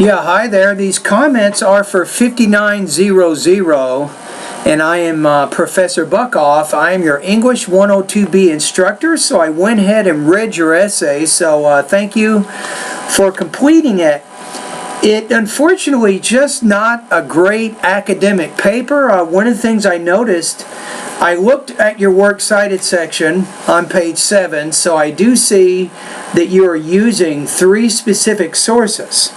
Yeah, hi there. These comments are for 5900, and I am Professor Buckoff. I am your English 102B instructor, so I went ahead and read your essay, so thank you for completing it. It unfortunately just not a great academic paper. One of the things I noticed, I looked at your works cited section on page 7, so I do see that you are using 3 specific sources.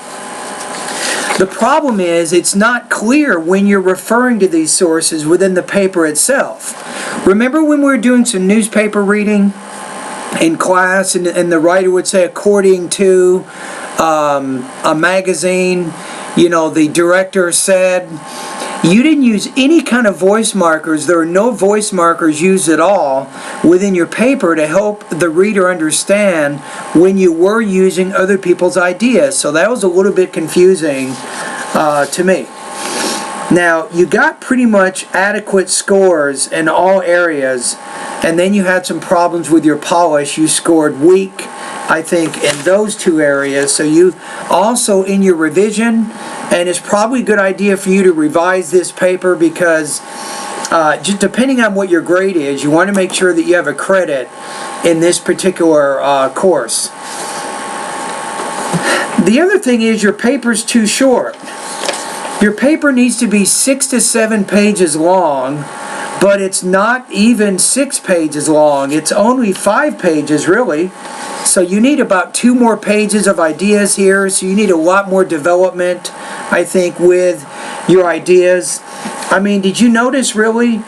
The problem is it's not clear when you're referring to these sources within the paper itself. Remember when we were doing some newspaper reading in class and the writer would say according to a magazine, you know, the director said. You didn't use any kind of voice markers. There are no voice markers used at all within your paper to help the reader understand when you were using other people's ideas. So that was a little bit confusing to me. Now, you got pretty much adequate scores in all areas, and then you had some problems with your polish. You scored weak, I think, in those 2 areas. So you also, in your revision, and it's probably a good idea for you to revise this paper because just depending on what your grade is, you want to make sure that you have a credit in this particular course. The other thing is your paper's too short. Your paper needs to be 6 to 7 pages long, but it's not even 6 pages long. It's only 5 pages, really. So you need about 2 more pages of ideas here, so you need a lot more development, I think, with your ideas. I mean, did you notice really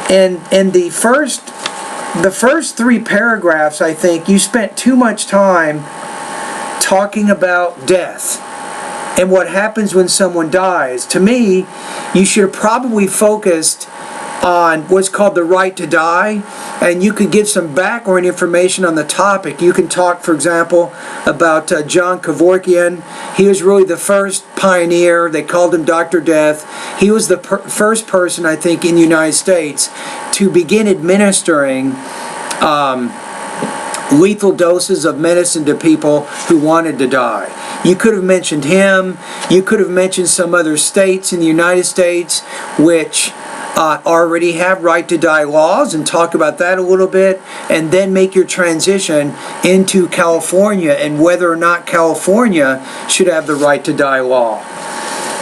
in the first 3 paragraphs, I think, you spent too much time talking about death and what happens when someone dies. To me, you should have probably focused on what's called the right to die, and you could give some background information on the topic. You can talk, for example, about John Kevorkian. He was really the first pioneer. They called him Dr. Death. He was the first person, I think, in the United States to begin administering lethal doses of medicine to people who wanted to die. You could have mentioned him. You could have mentioned some other states in the United States which already have right to die laws, and talk about that a little bit, and then make your transition into California and whether or not California should have the right to die law.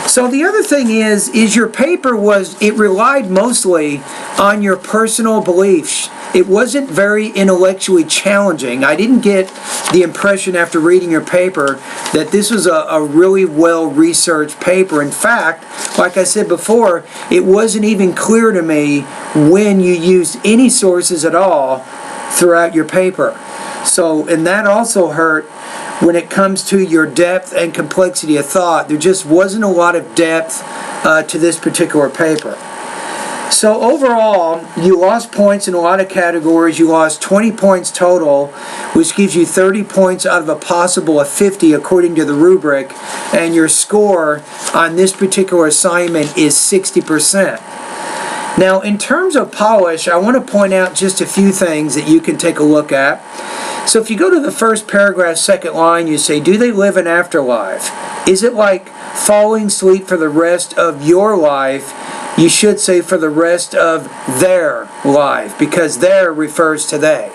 So the other thing is your paper it relied mostly on your personal beliefs. It wasn't very intellectually challenging. I didn't get the impression after reading your paper that this was a really well-researched paper. In fact, like I said before, it wasn't even clear to me when you used any sources at all throughout your paper. So, and that also hurt when it comes to your depth and complexity of thought. There just wasn't a lot of depth to this particular paper. So overall, you lost points in a lot of categories. You lost 20 points total, which gives you 30 points out of a possible of 50 according to the rubric, and your score on this particular assignment is 60%. Now, in terms of polish, I want to point out just a few things that you can take a look at. So if you go to the first paragraph, second line, you say, do they live an afterlife? Is it like falling asleep for the rest of your life? You should say for the rest of their life, because their refers to they.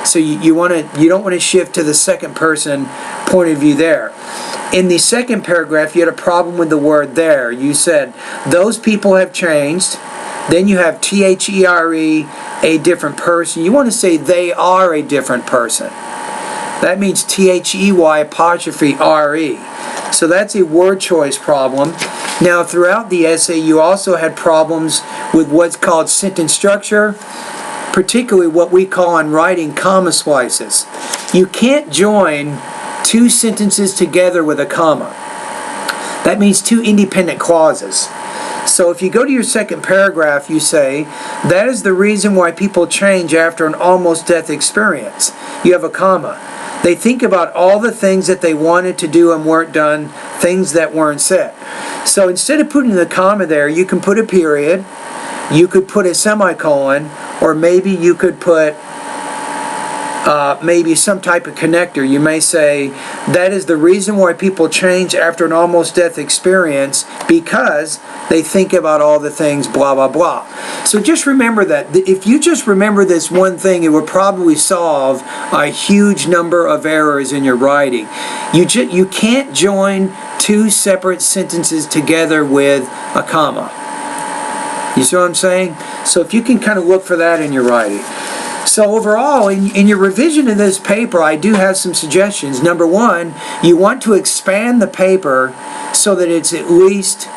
So you don't want to shift to the second person point of view there. In the second paragraph, you had a problem with the word there. You said those people have changed. Then you have THERE, a different person. You want to say they are a different person. That means THEY apostrophe RE. So that's a word choice problem. Now, throughout the essay, you also had problems with what's called sentence structure, particularly what we call in writing comma splices. You can't join 2 sentences together with a comma. That means 2 independent clauses. So if you go to your second paragraph, you say, that is the reason why people change after an almost death experience. You have a comma. They think about all the things that they wanted to do and weren't done, things that weren't said. So instead of putting the comma there, you can put a period, you could put a semicolon, or maybe you could put maybe some type of connector. You may say, that is the reason why people change after an almost death experience, because they think about all the things, blah, blah, blah. So just remember that. If you just remember this one thing, it would probably solve a huge number of errors in your writing. You can't join two separate sentences together with a comma. You see what I'm saying? So if you can kind of look for that in your writing. So overall, in your revision of this paper, I do have some suggestions. Number one, you want to expand the paper so that it's at least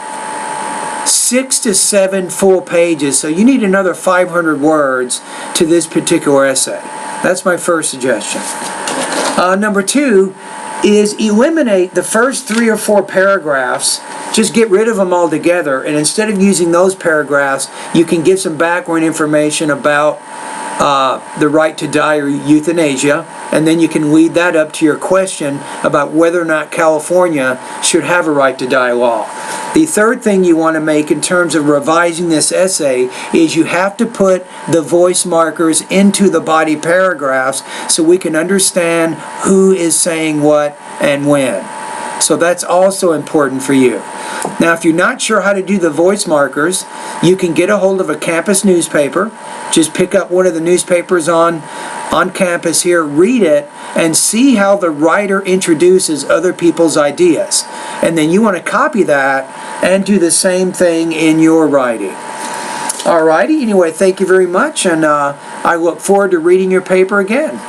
6 to 7 full pages. So you need another 500 words to this particular essay. That's my first suggestion. Number two is eliminate the first 3 or 4 paragraphs. Just get rid of them altogether. And instead of using those paragraphs, you can give some background information about the right to die or euthanasia, and then you can lead that up to your question about whether or not California should have a right to die law. The third thing you want to make in terms of revising this essay is you have to put the voice markers into the body paragraphs so we can understand who is saying what and when. So that's also important for you. Now, if you're not sure how to do the voice markers, you can get a hold of a campus newspaper. Just pick up one of the newspapers on campus here, read it, and see how the writer introduces other people's ideas. And then you want to copy that and do the same thing in your writing. Alrighty, anyway, thank you very much, and I look forward to reading your paper again.